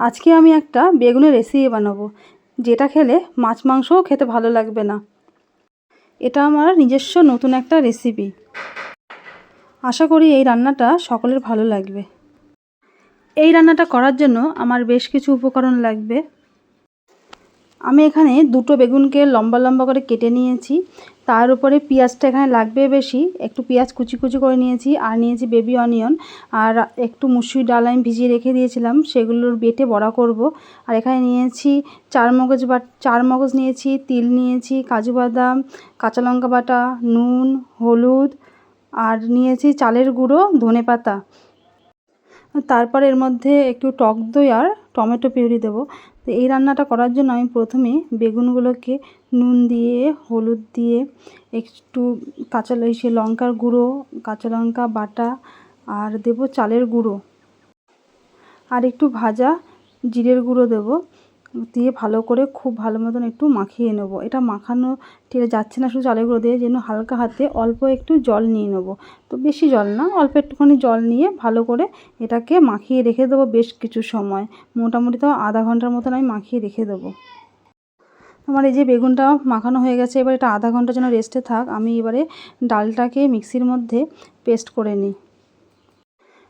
আজকে আমি একটা বেগুনের রেসিপি বানাবো, যেটা খেলে মাছ মাংসও খেতে ভালো লাগবে না। এটা আমার নিজস্ব নতুন একটা রেসিপি। আশা করি এই রান্নাটা সকলের ভালো লাগবে। এই রান্নাটা করার জন্য আমার বেশ কিছু উপকরণ লাগবে। আমি এখানে দুটো বেগুনকে লম্বা লম্বা করে কেটে নিয়েছি। তার উপরে পেঁয়াজটা এখানে লাগবে বেশি, একটু পেঁয়াজ কুচি কুচি করে নিয়েছি। আর নিয়েছি বেবি অনিয়ন, আর একটু মুসুরি ডাল আমি ভিজিয়ে রেখে দিয়েছিলাম, সেগুলোর বেটে বড়া করব। আর এখানে নিয়েছি চার মগজ নিয়েছি, তিল নিয়েছি, কাজু বাদাম, কাঁচা লঙ্কা বাটা, নুন, হলুদ, আর নিয়েছি চালের গুঁড়ো, ধনেপাতা। তারপর এর মধ্যে একটু টক দই আর টমেটো পিউরি দেবো। তো এই রান্নাটা করার জন্য আমি প্রথমে বেগুনগুলোকে নুন দিয়ে, হলুদ দিয়ে, একটু লঙ্কার গুঁড়ো, কাঁচা লঙ্কা বাটা, আর দেবো চালের গুঁড়ো, আর একটু ভাজা জিরের গুঁড়ো দেবো, দিয়ে ভালো করে খুব ভালো মতন একটু মাখিয়ে নেবো। এটা মাখানো ঠিক যাচ্ছে না শুধু চালের গুঁড়ো দিয়ে, যেন হালকা হাতে অল্প একটু জল নিয়ে নেবো। তো বেশি জল না, অল্প একটুখানি জল নিয়ে ভালো করে এটাকে মাখিয়ে রেখে দেবো বেশ কিছু সময়। মোটামুটি তো আধা ঘন্টার মতন আমি মাখিয়ে রেখে দেবো। আমার এই যে বেগুনটা মাখানো হয়ে গেছে, এবার এটা আধা ঘন্টার জন্য রেস্টে থাক। আমি এবারে ডালটাকে মিক্সির মধ্যে পেস্ট করে নিই।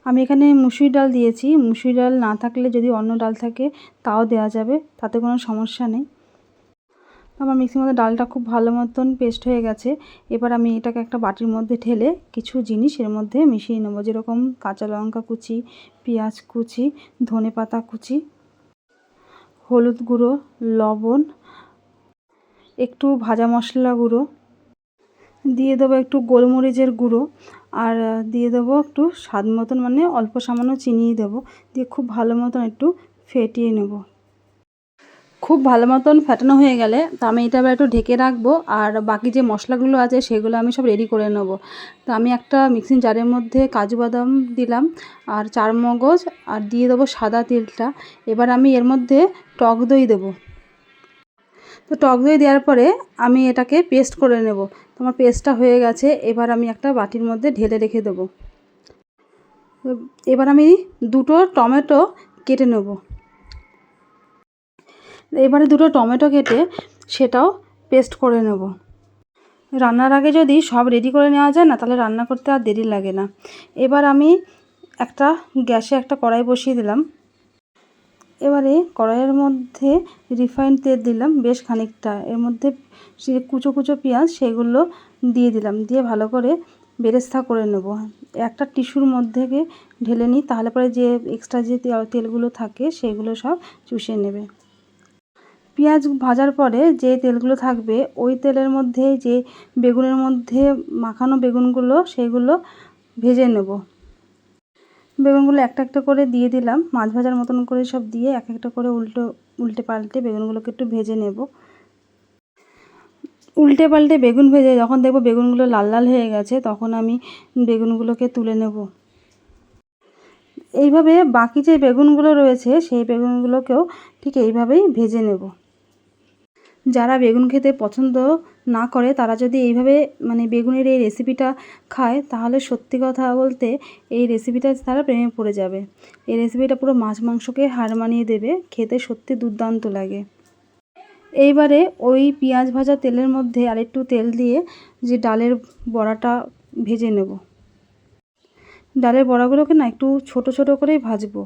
আমি এখানে মুসুরি ডাল দিয়েছি। মুসুরি ডাল না থাকলে যদি অন্য ডাল থাকে তাও দেওয়া যাবে, তাতে কোনো সমস্যা নেই। আমার মিক্সির মধ্যে ডালটা খুব ভালো মতন পেস্ট হয়ে গেছে। এবার আমি এটাকে একটা বাটির মধ্যে ঢেলে কিছু জিনিস এর মধ্যে মিশিয়ে নেবো, যেরকম কাঁচা লঙ্কা কুচি, পেঁয়াজ কুচি, ধনেপাতা কুচি, হলুদ গুঁড়ো, লবণ, একটু ভাজা মশলা গুঁড়ো, দিয়ে দেবো একটু গোলমরিচের গুঁড়ো, আর দিয়ে দেবো একটু স্বাদ মতন, মানে অল্প সামান্য চিনি দেবো। দিয়ে খুব ভালো মতন একটু ফেটিয়ে নেব। খুব ভালো মতন ফেটানো হয়ে গেলে তো আমি এটা এবার একটু ঢেকে রাখবো। আর বাকি যে মশলাগুলো আছে সেগুলো আমি সব রেডি করে নেব। তো আমি একটা মিক্সিং জারের মধ্যে কাজু বাদাম দিলাম, আর চার মগজ, আর দিয়ে দেবো সাদা তিলটা। এবার আমি এর মধ্যে টক দই দেবো। তো টক দই দেওয়ার পরে আমি এটাকে পেস্ট করে নেব। তোমার পেস্টটা হয়ে গেছে, এবার আমি একটা বাটির মধ্যে ঢেলে রেখে দেবো। এবার আমি দুটো টমেটো কেটে নেব। এবারে দুটো টমেটো কেটে সেটাও পেস্ট করে নেব। রান্নার আগে যদি সব রেডি করে নেওয়া যায় না, তাহলে রান্না করতে আর দেরি লাগে না। এবার আমি গ্যাসে একটা কড়াই বসিয়ে দিলাম। এবারে কড়াইয়ের মধ্যে রিফাইন্ড তেল দিলাম বেশ খানিকটা। এর মধ্যে যে কুচো কুচো পেঁয়াজ সেগুলো দিয়ে দিলাম, দিয়ে ভালো করে বেরেস্তা করে নেব। একটা টিস্যুর মধ্যে ঢেলে নিই, তাহলে পরে যে এক্সট্রা যে তেলগুলো থাকে সেগুলো সব চুষে নেবে। পেঁয়াজ ভাজার পরে যে তেলগুলো থাকবে, ওই তেলের মধ্যে যে বেগুনের মধ্যে মাখানো বেগুনগুলো সেগুলো ভেজে নেব। বেগুনগুলো একটা একটা করে দিয়ে দিলাম, মাছ ভাজার মতন করে সব দিয়ে এক একটা করে উল্টে পাল্টে বেগুনগুলোকে একটু ভেজে নেব। উল্টে পাল্টে বেগুন ভেজে যখন দেখব বেগুনগুলো লাল লাল হয়ে গেছে, তখন আমি বেগুনগুলোকে তুলে নেব। এইভাবে বাকি যে বেগুনগুলো রয়েছে সেই বেগুনগুলোকেও ঠিক এইভাবেই ভেজে নেব। যারা বেগুন খেতে পছন্দ না করে তারা যদি এইভাবে মানে বেগুনের এই রেসিপিটা খায়, তাহলে সত্যি কথা বলতে এই রেসিপিটা তারা প্রেমে পড়ে যাবে। এই রেসিপিটা পুরো মাছ মাংসকে হার মানিয়ে দেবে, খেতে সত্যি দুর্দান্ত লাগে। এইবারে ওই পেঁয়াজ ভাজা তেলের মধ্যে আরেকটু তেল দিয়ে যে ডালের বড়াটা ভেজে নেব। ডালের বড়াগুলোকে না একটু ছোট ছোট করেই ভাজবো,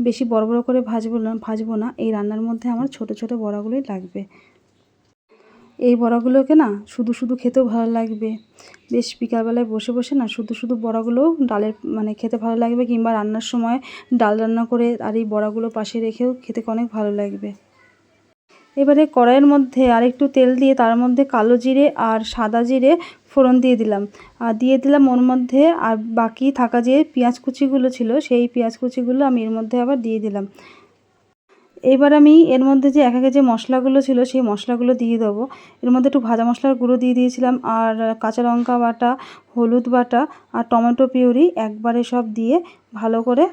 বেশি বড় বড় করে ভাজবো না। এই রান্নার মধ্যে আমার ছোট ছোট বড়াগুলোই লাগবে। এই বড়াগুলোকে না শুধু শুধু খেতেও ভালো লাগবে। বেশ বিকালবেলায় বসে বসে না শুধু শুধু বড়াগুলো ডালের মানে খেতে ভালো লাগবে, কিংবা রান্নার সময় ডাল রান্না করে আর এই বড়াগুলো পাশে রেখেও খেতে অনেক ভালো লাগবে। এবারে কড়াইয়ের মধ্যে আরেকটু তেল দিয়ে তার মধ্যে কালো জিরে আর সাদা জিরে ফোড়ন দিয়ে দিলাম, আর দিয়ে দিলাম ওর মধ্যে আর বাকি থাকা যে পেঁয়াজ কুচিগুলো ছিল সেই পেঁয়াজ কুচিগুলো আমি এর মধ্যে আবার দিয়ে দিলাম। এবার আমি এর মধ্যে যে এক যে মশলাগুলো ছিল সেই মশলাগুলো দিয়ে দেবো। এর মধ্যে একটু ভাজা মশলার গুঁড়ো দিয়ে দিয়েছিলাম, আর কাঁচা লঙ্কা বাটা, হলুদ বাটা, আর টমেটো পিউরি একবারে সব দিয়ে ভালো করে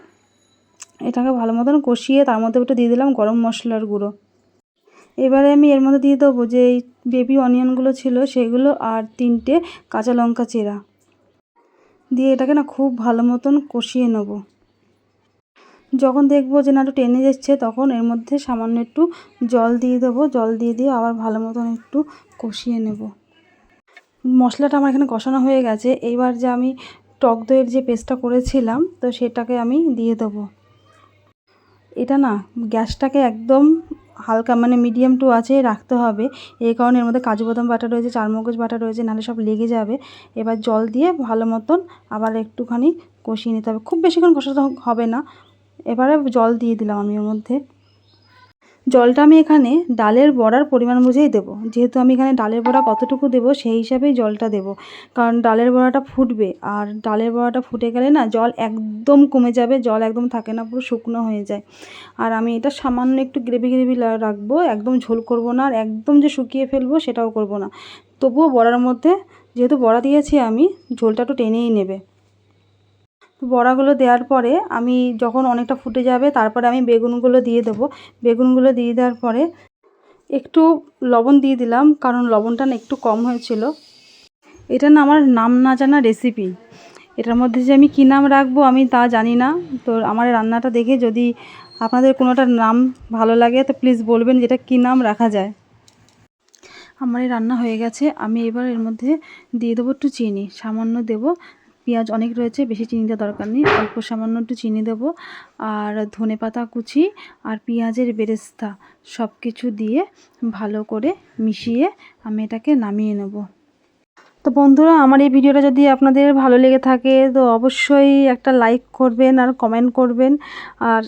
এটাকে ভালো মতন কষিয়ে তার মধ্যে একটু দিয়ে দিলাম গরম মশলার গুঁড়ো। এবারে আমি এর মধ্যে দিয়ে দেবো যে এই বেবি অনিয়নগুলো ছিল সেগুলো, আর 3টে কাঁচা লঙ্কা চেরা দিয়ে এটাকে না খুব ভালো মতন কষিয়ে নেব। যখন দেখবো যে না একটু টেনে যাচ্ছে তখন এর মধ্যে সামান্য একটু জল দিয়ে দেবো। জল দিয়ে আবার ভালো মতন একটু কষিয়ে নেব। মশলাটা আমার এখানে কষানো হয়ে গেছে। এইবার যে আমি টক দইয়ের যে পেস্টটা করেছিলাম তো সেটাকে আমি দিয়ে দেবো। এটা না গ্যাসটাকে একদম হালকা মানে মিডিয়াম টু আছে রাখতে হবে। এই কারণে এর মধ্যে কাজু বাদাম বাটা রয়েছে, চারমগজ বাটা রয়েছে, নাহলে সব লেগে যাবে। এবার জল দিয়ে ভালো মতন আবার একটুখানি কষিয়ে নিতে হবে। খুব বেশিক্ষণ কষাতে হবে না। এবারে জল দিয়ে দিলাম আমি এর মধ্যে। জলটা আমি এখানে ডালের বড়ার পরিমাণ বুঝেই দেবো। যেহেতু আমি এখানে ডালের বড়া কতটুকু দেবো সেই হিসাবেই জলটা দেবো। কারণ ডালের বড়াটা ফুটবে, আর ডালের বড়াটা ফুটে গেলে না জল একদম কমে যাবে, জল একদম থাকে না, পুরো শুকনো হয়ে যায়। আর আমি এটা সামান্য একটু গ্রেভি রাখবো, একদম ঝোল করব না, আর একদম যে শুকিয়ে ফেলবো সেটাও করব না। তবুও বড়ার মধ্যে যেহেতু বড়া দিয়েছি আমি, ঝোলটা একটু টেনেই নেবে। বড়াগুলো দেওয়ার পরে আমি যখন অনেকটা ফুটে যাবে তারপরে আমি বেগুনগুলো দিয়ে দেবো। বেগুনগুলো দিয়ে দেওয়ার পরে একটু লবণ দিয়ে দিলাম, কারণ লবণটা না একটু কম হয়েছিল। এটা না আমার নাম না জানা রেসিপি। এটার মধ্যে যে আমি কী নাম রাখবো আমি তা জানি না। তো আমার রান্নাটা দেখে যদি আপনাদের কোনোটার নাম ভালো লাগে তো প্লিজ বলবেন যেটা কী নাম রাখা যায়। আমার এই রান্না হয়ে গেছে। আমি এবার এর মধ্যে দিয়ে দেবো একটু চিনি, সামান্য দেবো। পেঁয়াজ অনেক রয়েছে, বেশি চিনি দেওয়ার দরকার নেই, অল্প সামান্য একটু চিনি দেবো। আর ধনেপাতা কুচি আর পেঁয়াজের বেরেস্তা সব কিছু দিয়ে ভালো করে মিশিয়ে আমি এটাকে নামিয়ে নেব। তো বন্ধুরা, আমার এই ভিডিওটা যদি আপনাদের ভালো লেগে থাকে তো অবশ্যই একটা লাইক করবেন আর কমেন্ট করবেন, আর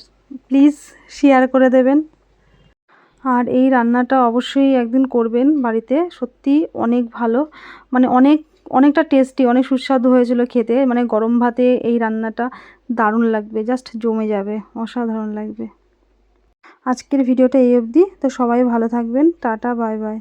প্লিজ শেয়ার করে দেবেন। আর এই রান্নাটা অবশ্যই একদিন করবেন বাড়িতে। সত্যি অনেক ভালো, মানে অনেকটা টেস্টি, অনেক সুস্বাদু হয়েছিল খেতে। মানে গরম ভাতে এই রান্নাটা দারুণ লাগবে, জাস্ট জমে যাবে, অসাধারণ লাগবে। আজকের ভিডিওটা এই অবধি। তো সবাই ভালো থাকবেন। Tata, bye bye.